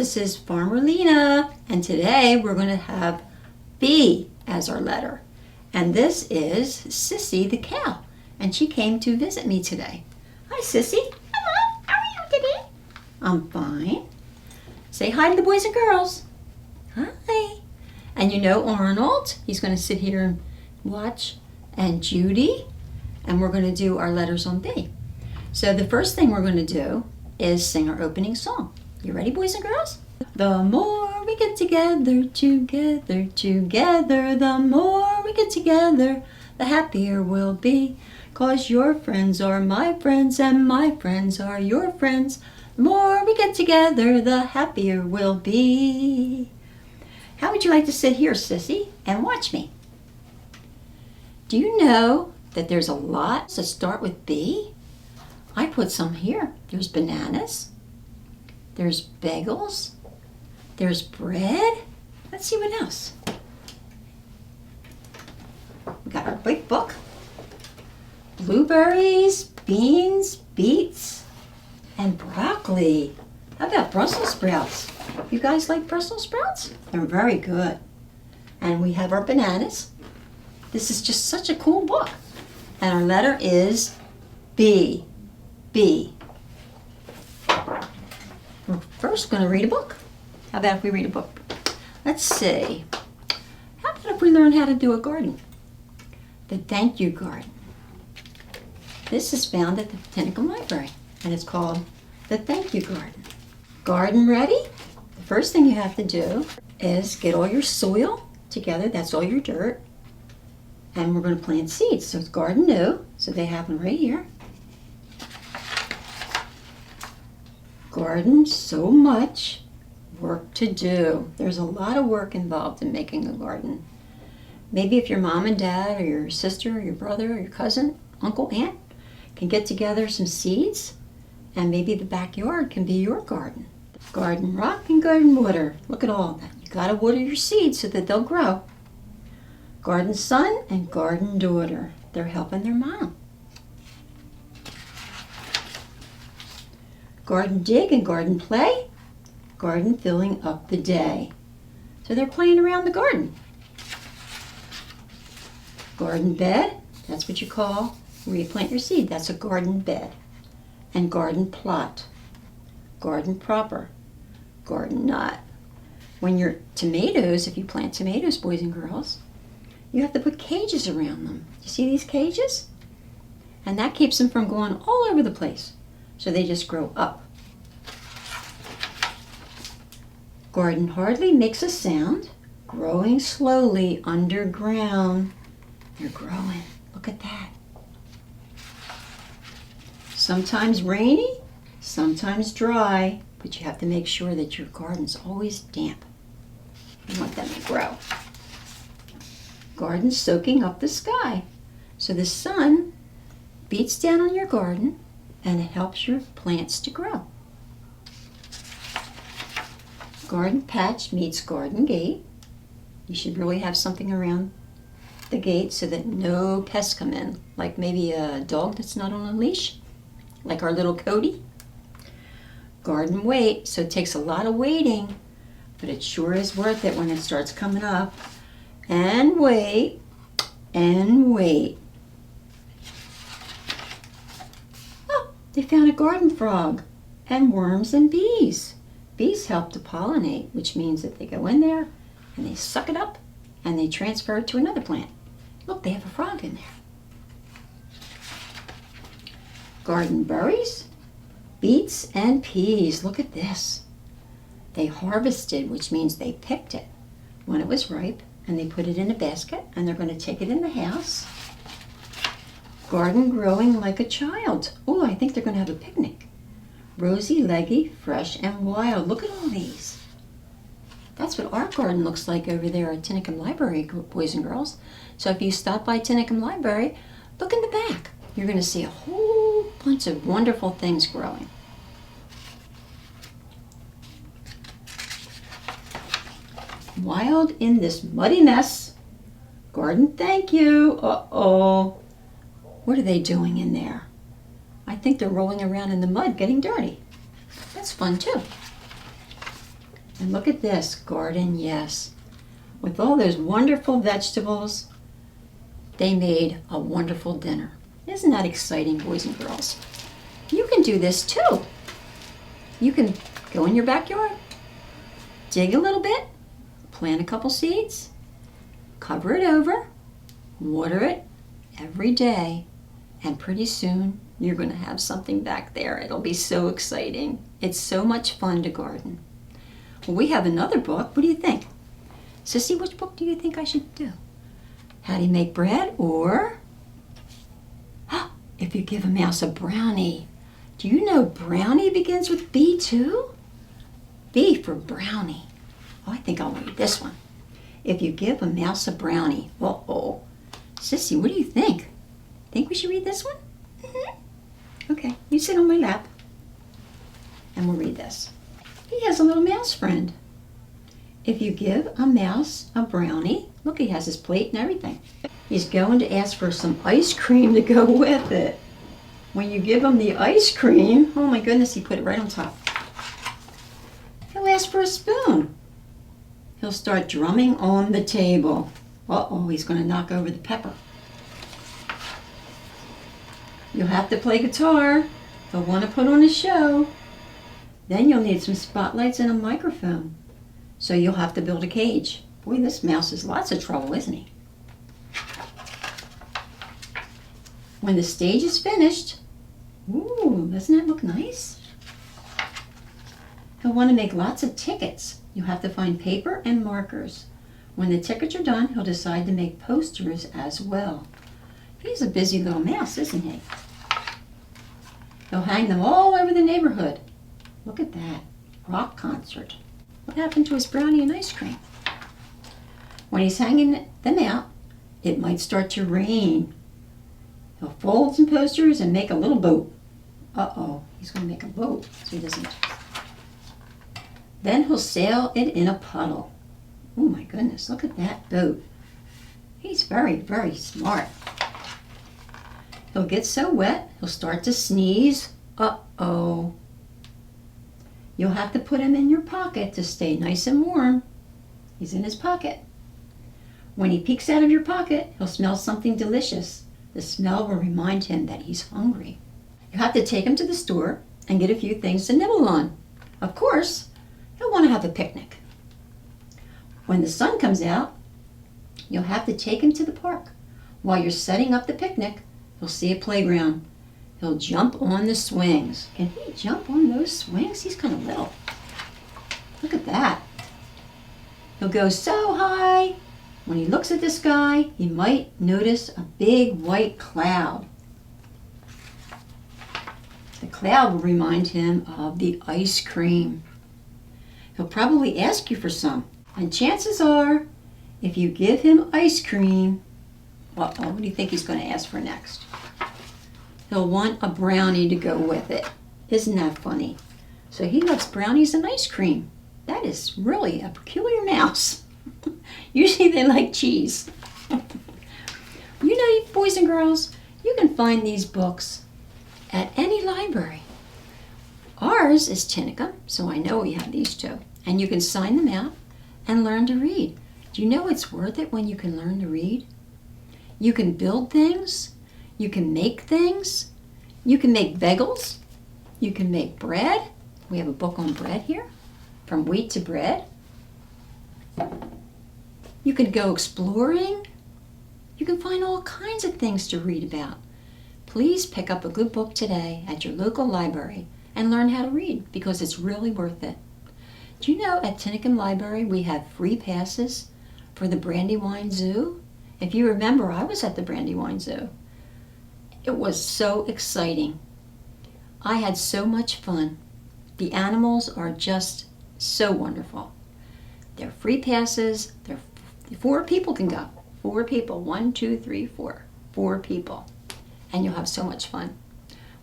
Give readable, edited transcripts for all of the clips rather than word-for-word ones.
this is Farmer Lena, and today we're going to have B as our letter. And this is Sissy the cow, and she came to visit me today. Hi, Sissy. Hello, how are you today? I'm fine. Say hi to the boys and girls. Hi. And you know Arnold, he's going to sit here and watch, and Judy, and we're going to do our letters on B. So the first thing we're going to do is sing our opening song. You ready, boys and girls? The more we get together, the more we get together, the happier we'll be. 'Cause your friends are my friends and my friends are your friends. The more we get together, the happier we'll be. How would you like to sit here, Sissy, and watch me? Do you know that there's a lot to start with B? I put some here. There's bananas. There's bagels. There's bread. Let's see what else. We got our big book. Blueberries, beans, beets, and broccoli. How about Brussels sprouts? You guys like Brussels sprouts? They're very good. And we have our bananas. This is just such a cool book. And our letter is B. B. We're first going to read a book. How about if we read a book? Let's see. How about if we learn how to do a garden? The Thank You Garden. This is found at the Tinicum Library, and it's called The Thank You Garden. Garden ready? The first thing you have to do is get all your soil together. That's all your dirt. And we're going to plant seeds. So it's garden new, so they happen right here. Garden, so much work to do. There's a lot of work involved in making a garden. Maybe if your mom and dad or your sister or your brother or your cousin, uncle, aunt can get together some seeds, and maybe the backyard can be your garden. Garden rock and garden water. Look at all that. You gotta water your seeds so that they'll grow. Garden son and garden daughter. They're helping their mom. Garden dig and garden play. Garden filling up the day. So they're playing around the garden. Garden bed, that's what you call where you plant your seed. That's a garden bed. And garden plot. Garden proper. Garden not. When your tomatoes, if you plant tomatoes, boys and girls, you have to put cages around them. You see these cages? And that keeps them from going all over the place. So they just grow up. Garden hardly makes a sound, growing slowly underground. They're growing. Look at that. Sometimes rainy, sometimes dry, but you have to make sure that your garden's always damp. You want them to grow. Garden soaking up the sky. So the sun beats down on your garden and it helps your plants to grow. Garden patch meets garden gate. You should really have something around the gate so that no pests come in, like maybe a dog that's not on a leash, like our little Cody. Garden wait, so it takes a lot of waiting, but it sure is worth it when it starts coming up. And wait, and wait. They found a garden frog and worms and bees. Bees help to pollinate, which means that they go in there and they suck it up and they transfer it to another plant. Look, they have a frog in there. Garden berries, beets and peas. Look at this. They harvested, which means they picked it when it was ripe and they put it in a basket and they're going to take it in the house. Garden growing like a child. Oh, I think they're going to have a picnic. Rosy, leggy, fresh, and wild. Look at all these. That's what our garden looks like over there at Tinicum Library, boys and girls. So if you stop by Tinicum Library, look in the back. You're going to see a whole bunch of wonderful things growing. Wild in this muddy mess. Garden, thank you. Uh-oh. What are they doing in there? I think they're rolling around in the mud getting dirty. That's fun too. And look at this garden, yes. With all those wonderful vegetables, they made a wonderful dinner. Isn't that exciting, boys and girls? You can do this too. You can go in your backyard, dig a little bit, plant a couple seeds, cover it over, water it every day, and pretty soon you're going to have something back there. It'll be so exciting. It's so much fun to garden. Well, we have another book. What do you think? Sissy, which book do you think I should do? How do you make bread, or if you give a mouse a brownie? Do you know brownie begins with B too? B for brownie. Oh, I think I'll read this one. If you give a mouse a brownie. Uh-oh. Sissy, what do you think? Think we should read this one? Mm-hmm. Okay, you sit on my lap and we'll read this. He has a little mouse friend. If you give a mouse a brownie, look, he has his plate and everything. He's going to ask for some ice cream to go with it. When you give him the ice cream, oh my goodness, he put it right on top. He'll ask for a spoon. He'll start drumming on the table. Uh-oh, he's going to knock over the pepper. You'll have to play guitar. He'll want to put on a show. Then you'll need some spotlights and a microphone. So you'll have to build a cage. Boy, this mouse has lots of trouble, isn't he? When the stage is finished, ooh, doesn't that look nice? He'll want to make lots of tickets. You'll have to find paper and markers. When the tickets are done, he'll decide to make posters as well. He's a busy little mouse, isn't he? He'll hang them all over the neighborhood. Look at that, rock concert. What happened to his brownie and ice cream? When he's hanging them out, it might start to rain. He'll fold some posters and make a little boat. Uh-oh, he's going to make a boat so he doesn't. Then he'll sail it in a puddle. Oh my goodness, look at that boat. He's very, very smart. He'll get so wet, he'll start to sneeze. Uh-oh. You'll have to put him in your pocket to stay nice and warm. He's in his pocket. When he peeks out of your pocket, he'll smell something delicious. The smell will remind him that he's hungry. You have to take him to the store and get a few things to nibble on. Of course, he'll want to have a picnic. When the sun comes out, you'll have to take him to the park. While you're setting up the picnic, he'll see a playground. He'll jump on the swings. Can he jump on those swings? He's kind of little. Look at that. He'll go so high. When he looks at the sky, he might notice a big white cloud. The cloud will remind him of the ice cream. He'll probably ask you for some. And chances are, if you give him ice cream, what do you think he's going to ask for next? He'll want a brownie to go with it. Isn't that funny? So he loves brownies and ice cream. That is really a peculiar mouse. Usually they like cheese. You know, boys and girls, you can find these books at any library. Ours is Tinicum, so I know we have these too. And you can sign them out and learn to read. Do you know it's worth it when you can learn to read? You can build things. You can make things. You can make bagels. You can make bread. We have a book on bread here, from wheat to bread. You can go exploring. You can find all kinds of things to read about. Please pick up a good book today at your local library and learn how to read, because it's really worth it. Do you know at Tinicum Library we have free passes for the Brandywine Zoo? If you remember, I was at the Brandywine Zoo. It was so exciting. I had so much fun. The animals are just so wonderful. They're free passes. 4 people can go. 4 people. 1, 2, 3, 4. 4 people. And you'll have so much fun.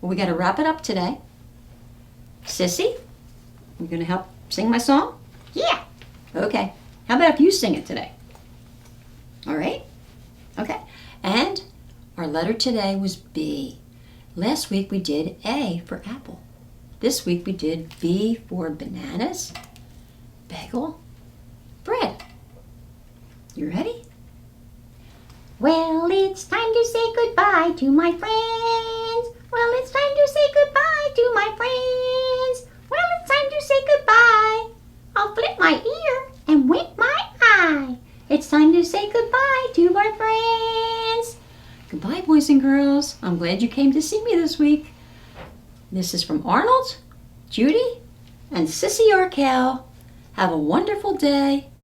Well, we got to wrap it up today. Sissy, you going to help sing my song? Yeah. Okay. How about if you sing it today? All right? Okay. And our letter today was B. Last week we did A for apple. This week we did B for bananas, bagel, bread. You ready? Well, it's time to say goodbye to my friends. Well, it's time to say goodbye to my friends. Well, it's time to say goodbye. I'll flip my ear and wink my eye. It's time to say goodbye to our friends. Goodbye, boys and girls. I'm glad you came to see me this week. This is from Arnold, Judy, and Sissy Arkell. Have a wonderful day.